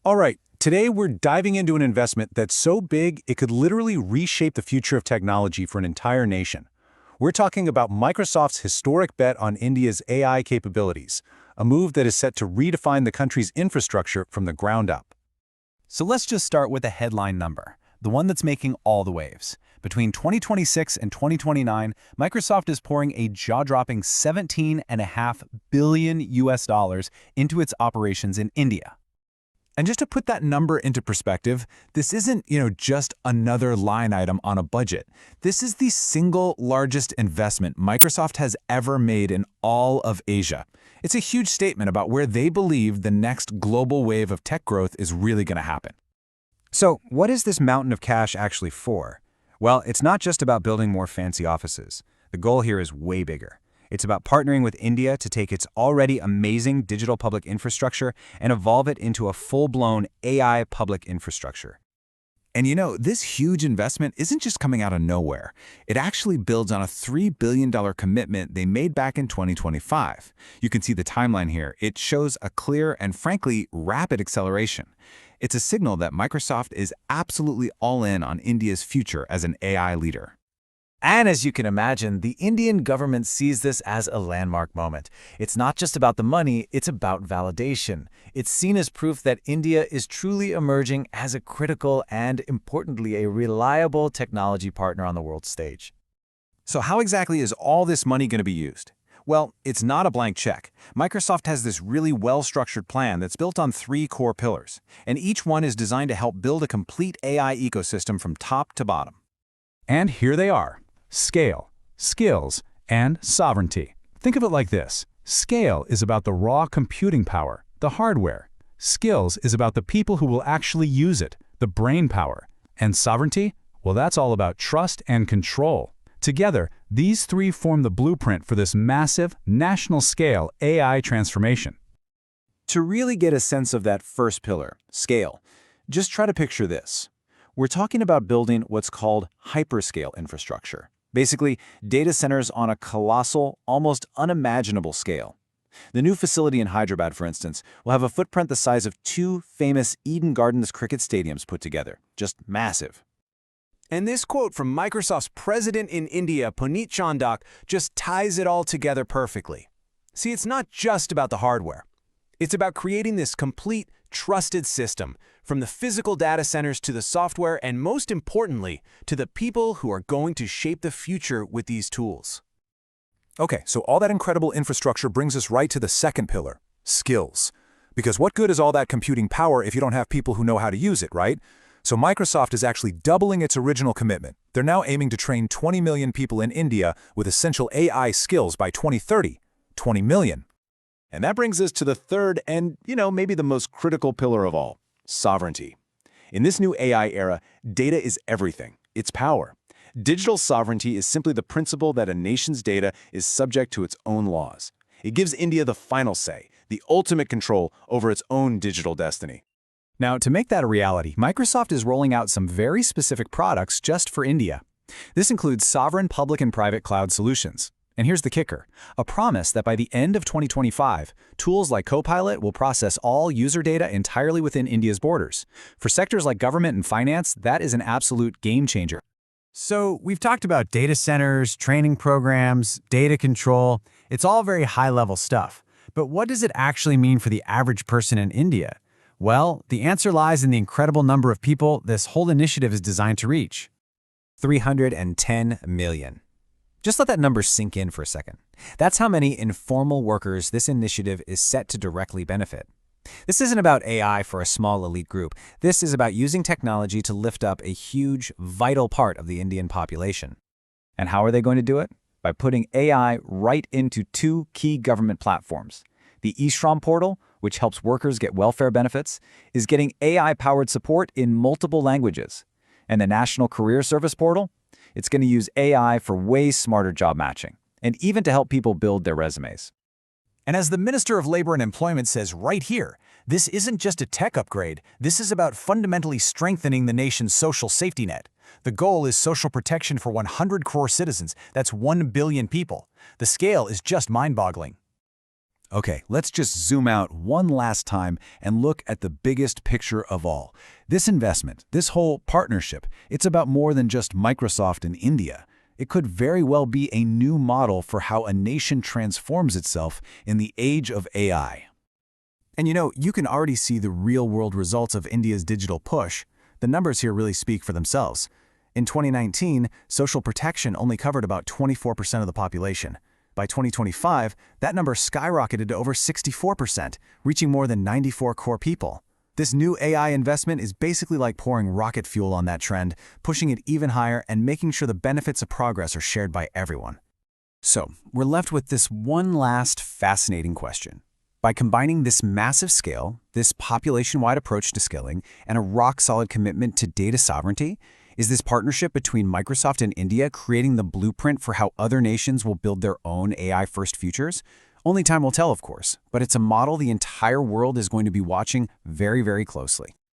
All right, today we're diving into an investment that's so big it could literally reshape the future of technology for an entire nation. We're talking about Microsoft's historic bet on India's AI capabilities, a move that is set to redefine the country's infrastructure from the ground up. So let's just start with a headline number, the one that's making all the waves. Between 2026 and 2029, Microsoft is pouring a jaw-dropping $17.5 billion into its operations in India. And just to put that number into perspective, this isn't, just another line item on a budget. This is the single largest investment Microsoft has ever made in all of Asia. It's a huge statement about where they believe the next global wave of tech growth is really going to happen. So, what is this mountain of cash actually for? Well, it's not just about building more fancy offices. The goal here is way bigger. It's about partnering with India to take its already amazing digital public infrastructure and evolve it into a full-blown AI public infrastructure. And this huge investment isn't just coming out of nowhere. It actually builds on a $3 billion commitment they made back in 2025. You can see the timeline here. It shows a clear and frankly rapid acceleration. It's a signal that Microsoft is absolutely all in on India's future as an AI leader. And as you can imagine, the Indian government sees this as a landmark moment. It's not just about the money, it's about validation. It's seen as proof that India is truly emerging as a critical and, importantly, a reliable technology partner on the world stage. So how exactly is all this money going to be used? Well, it's not a blank check. Microsoft has this really well-structured plan that's built on 3 core pillars, and each one is designed to help build a complete AI ecosystem from top to bottom. And here they are. Scale, skills, and sovereignty. Think of it like this. Scale is about the raw computing power, the hardware. Skills is about the people who will actually use it, the brain power. And sovereignty? Well, that's all about trust and control. Together, these 3 form the blueprint for this massive, national-scale AI transformation. To really get a sense of that first pillar, scale, just try to picture this. We're talking about building what's called hyperscale infrastructure. Basically, data centers on a colossal, almost unimaginable scale. The new facility in Hyderabad, for instance, will have a footprint the size of 2 famous Eden Gardens cricket stadiums put together. Just massive. And this quote from Microsoft's president in India, Puneet Chandak, just ties it all together perfectly. See, it's not just about the hardware. It's about creating this complete, trusted system, from the physical data centers to the software and, most importantly, to the people who are going to shape the future with these tools. Okay, so all that incredible infrastructure brings us right to the second pillar, skills. Because what good is all that computing power if you don't have people who know how to use it, right? So Microsoft is actually doubling its original commitment. They're now aiming to train 20 million people in India with essential AI skills by 2030. 20 million. And that brings us to the third and, maybe the most critical pillar of all, sovereignty. In this new AI era, data is everything. It's power. Digital sovereignty is simply the principle that a nation's data is subject to its own laws. It gives India the final say, the ultimate control over its own digital destiny. Now, to make that a reality, Microsoft is rolling out some very specific products just for India. This includes sovereign public and private cloud solutions. And here's the kicker, a promise that by the end of 2025, tools like Copilot will process all user data entirely within India's borders. For sectors like government and finance, that is an absolute game changer. So we've talked about data centers, training programs, data control. It's all very high-level stuff. But what does it actually mean for the average person in India? Well, the answer lies in the incredible number of people this whole initiative is designed to reach. 310 million. Just let that number sink in for a second. That's how many informal workers this initiative is set to directly benefit. This isn't about AI for a small elite group. This is about using technology to lift up a huge, vital part of the Indian population. And how are they going to do it? By putting AI right into 2 key government platforms. The eShram portal, which helps workers get welfare benefits, is getting AI-powered support in multiple languages. And the National Career Service portal? It's going to use AI for way smarter job matching, and even to help people build their resumes. And as the Minister of Labor and Employment says right here, this isn't just a tech upgrade, this is about fundamentally strengthening the nation's social safety net. The goal is social protection for 100 crore citizens, that's 1 billion people. The scale is just mind-boggling. Okay, let's just zoom out one last time and look at the biggest picture of all. This investment, this whole partnership, it's about more than just Microsoft and India. It could very well be a new model for how a nation transforms itself in the age of AI. And you can already see the real-world results of India's digital push. The numbers here really speak for themselves. In 2019, social protection only covered about 24% of the population. By 2025, that number skyrocketed to over 64%, reaching more than 94 crore people. This new AI investment is basically like pouring rocket fuel on that trend, pushing it even higher and making sure the benefits of progress are shared by everyone. So, we're left with this one last fascinating question. By combining this massive scale, this population-wide approach to skilling, and a rock-solid commitment to data sovereignty, is this partnership between Microsoft and India creating the blueprint for how other nations will build their own AI-first futures? Only time will tell, of course, but it's a model the entire world is going to be watching very, very closely.